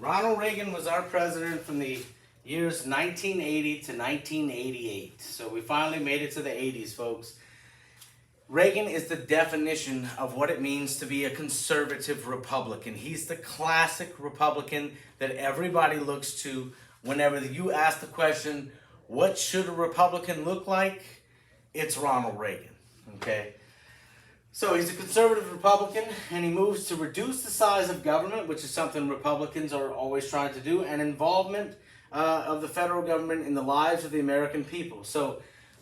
Ronald Reagan was our president from the years 1980 to 1988. So we finally made it to the 80s, folks. Reagan is the definition of what it means to be a conservative Republican. He's the classic Republican that everybody looks to whenever you ask the question, what should a Republican look like? It's Ronald Reagan, okay? So he's a conservative Republican, and he moves to reduce the size of government, which is something Republicans are always trying to do, and involvement of the federal government in the lives of the American people. So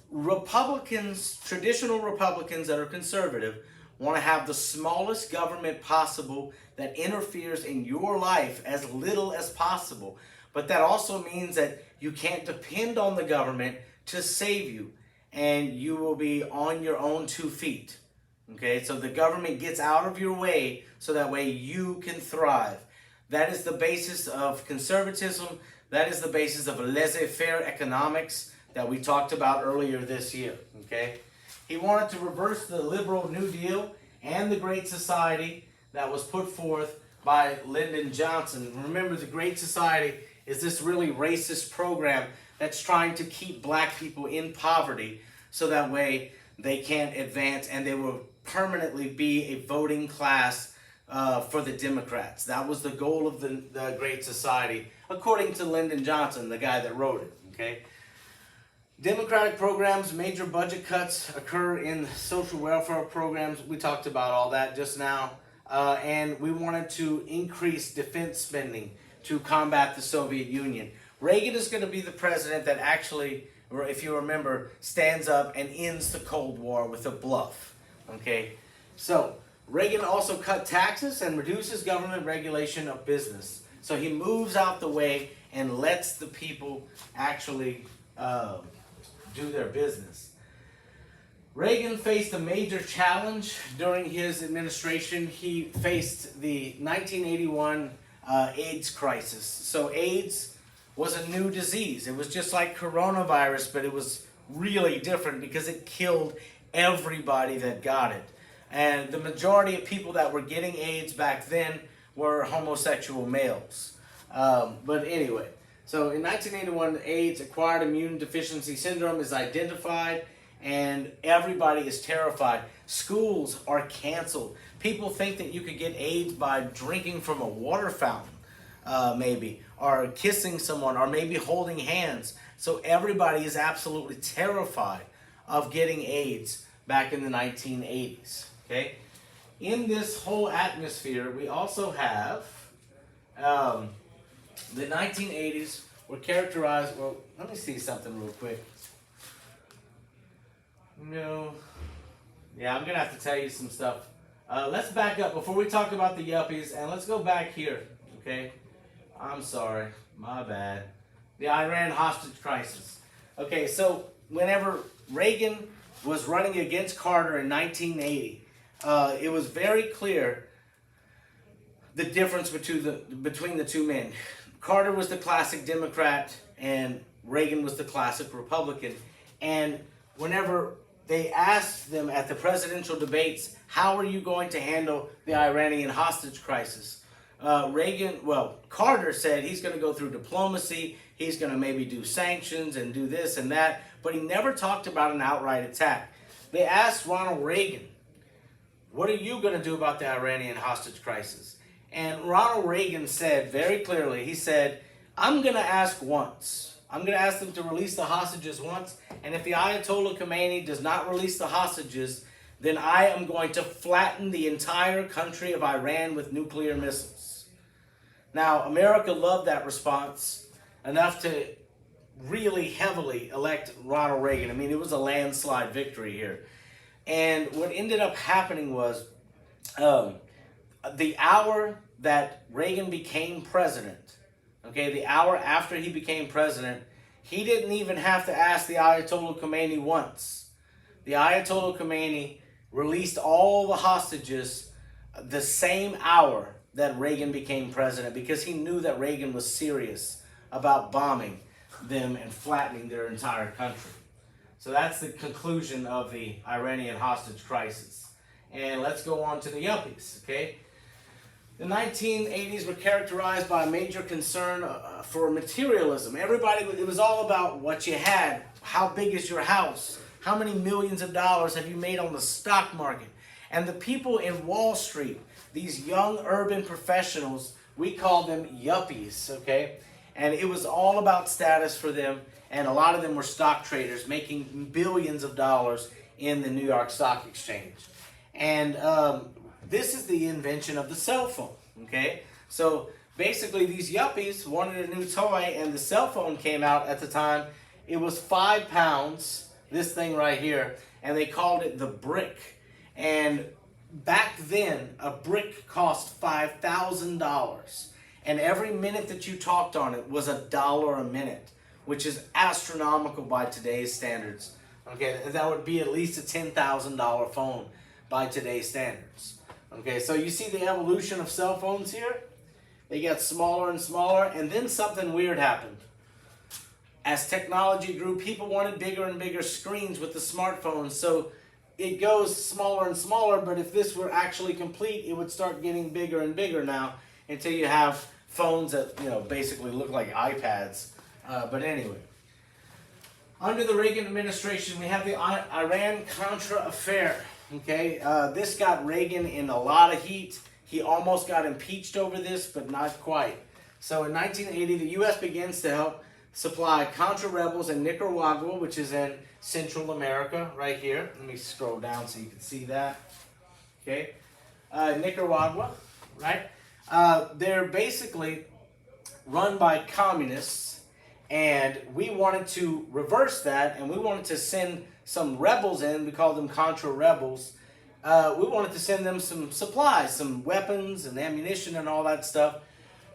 Republicans, traditional Republicans that are conservative, want to have the smallest government possible that interferes in your life as little as possible. But that also means that you can't depend on the government to save you, and you will be on your own 2 feet. Okay, so the government gets out of your way so that way you can thrive. That is the basis of conservatism. That is the basis of laissez-faire economics that we talked about earlier this year. Okay, he wanted to reverse the liberal New Deal and the Great Society that was put forth by Lyndon Johnson. Remember, the Great Society is this really racist program that's trying to keep black people in poverty so that way they can't advance and they will permanently be a voting class for the Democrats. That was the goal of the Great Society, according to Lyndon Johnson, the guy that wrote it, okay? Democratic programs, major budget cuts occur in social welfare programs. We talked about all that just now. And we wanted to increase defense spending to combat the Soviet Union. Reagan is going to be the president that actually, or if you remember, stands up and ends the Cold War with a bluff. Okay, so Reagan also cut taxes and reduces government regulation of business. So he moves out the way and lets the people actually do their business. Reagan faced a major challenge during his administration. He faced the 1981 AIDS crisis. So AIDS was a new disease. It was just like coronavirus, but it was really different because it killed everybody that got it. And the majority of people that were getting AIDS back then were homosexual males. But anyway, so in 1981, AIDS, acquired immune deficiency syndrome, is identified, and everybody is terrified. Schools are canceled. People think that you could get AIDS by drinking from a water fountain, maybe, or kissing someone, or maybe holding hands. So everybody is absolutely terrified of getting AIDS back in the 1980s. Okay, in this whole atmosphere, we also have the 1980s were characterized. Well, let me see something real quick. No, yeah, I'm gonna have to tell you some stuff. Let's back up before we talk about the yuppies, and let's go back here. Okay, I'm sorry, my bad. The Iran hostage crisis. Okay, so whenever Reagan was running against Carter in 1980, it was very clear the difference between the two men. Carter was the classic Democrat and Reagan was the classic Republican. And whenever they asked them at the presidential debates, how are you going to handle the Iranian hostage crisis? Carter said he's going to go through diplomacy, he's going to maybe do sanctions and do this and that, but he never talked about an outright attack. They asked Ronald Reagan, what are you going to do about the Iranian hostage crisis? And Ronald Reagan said very clearly, he said, I'm going to ask once. I'm going to ask them to release the hostages once, and if the Ayatollah Khomeini does not release the hostages, then I am going to flatten the entire country of Iran with nuclear missiles. Now, America loved that response enough to really heavily elect Ronald Reagan. I mean, it was a landslide victory here. And what ended up happening was the hour that Reagan became president, okay, the hour after he became president, he didn't even have to ask the Ayatollah Khomeini once. The Ayatollah Khomeini released all the hostages the same hour that Reagan became president because he knew that Reagan was serious about bombing them and flattening their entire country. So that's the conclusion of the Iranian hostage crisis. And let's go on to the yuppies, okay? The 1980s were characterized by a major concern for materialism. Everybody, it was all about what you had. How big is your house? How many millions of dollars have you made on the stock market? And the people in Wall Street, these young urban professionals, we call them yuppies, okay? And it was all about status for them, and a lot of them were stock traders making billions of dollars in the New York Stock Exchange. And this is the invention of the cell phone, okay? So basically these yuppies wanted a new toy, and the cell phone came out at the time. It was 5 pounds, this thing right here, and they called it the brick. And back then, a brick cost $5,000. And every minute that you talked on it was $1 a minute, which is astronomical by today's standards. Okay, that would be at least a $10,000 phone by today's standards. Okay, so you see the evolution of cell phones here? They got smaller and smaller, and then something weird happened. As technology grew, people wanted bigger and bigger screens with the smartphones, so it goes smaller and smaller, but if this were actually complete, it would start getting bigger and bigger now until you have phones that, you know, basically look like iPads. But anyway, under the Reagan administration, we have the Iran-Contra affair. Okay, this got Reagan in a lot of heat. He almost got impeached over this, but not quite. So in 1980, the U.S. begins to help supply Contra rebels in Nicaragua, which is in Central America, right here. Let me scroll down so you can see that. Okay, Nicaragua, right? They're basically run by communists, and we wanted to reverse that, and we wanted to send some rebels in. We call them Contra rebels. We wanted to send them some supplies, some weapons and ammunition and all that stuff.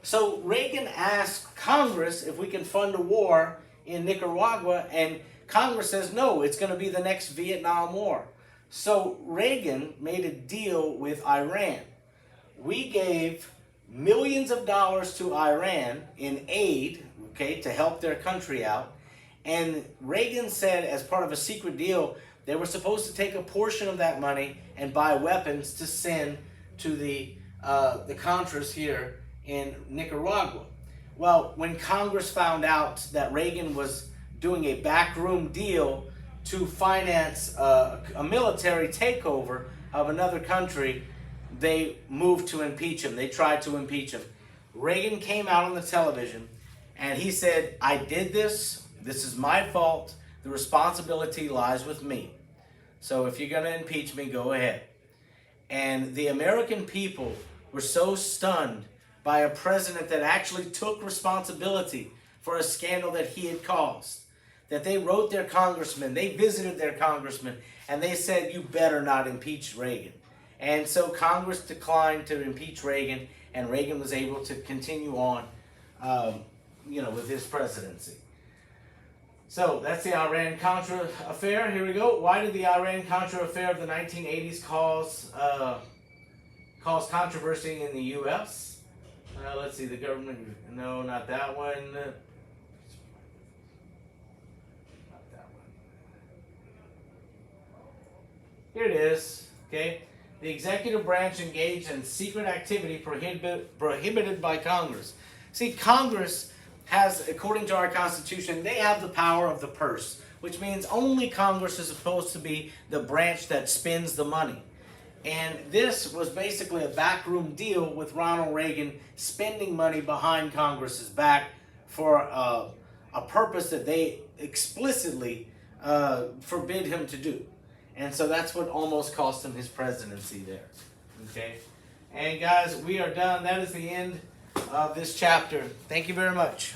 So Reagan asked Congress if we can fund a war in Nicaragua, and Congress says no, it's going to be the next Vietnam War. So Reagan made a deal with Iran. We gave millions of dollars to Iran in aid, okay, to help their country out. And Reagan said, as part of a secret deal, they were supposed to take a portion of that money and buy weapons to send to the Contras here in Nicaragua. Well, when Congress found out that Reagan was doing a backroom deal to finance a military takeover of another country, they moved to impeach him. They tried to impeach him. Reagan came out on the television and he said, I did this. This is my fault. The responsibility lies with me. So if you're going to impeach me, go ahead. And the American people were so stunned by a president that actually took responsibility for a scandal that he had caused, that they wrote their congressman, they visited their congressman, and they said, you better not impeach Reagan. And so Congress declined to impeach Reagan, and Reagan was able to continue on, with his presidency. So that's the Iran-Contra affair. Here we go. Why did the Iran-Contra affair of the 1980s cause controversy in the U.S.? Let's see, the government, no, not that one. Not that one. Here it is, okay? The executive branch engaged in secret activity prohibited by Congress. See, Congress has, according to our Constitution, they have the power of the purse, which means only Congress is supposed to be the branch that spends the money. And this was basically a backroom deal with Ronald Reagan spending money behind Congress's back for a purpose that they explicitly forbid him to do. And so that's what almost cost him his presidency there. Okay? And guys, we are done. That is the end of this chapter. Thank you very much.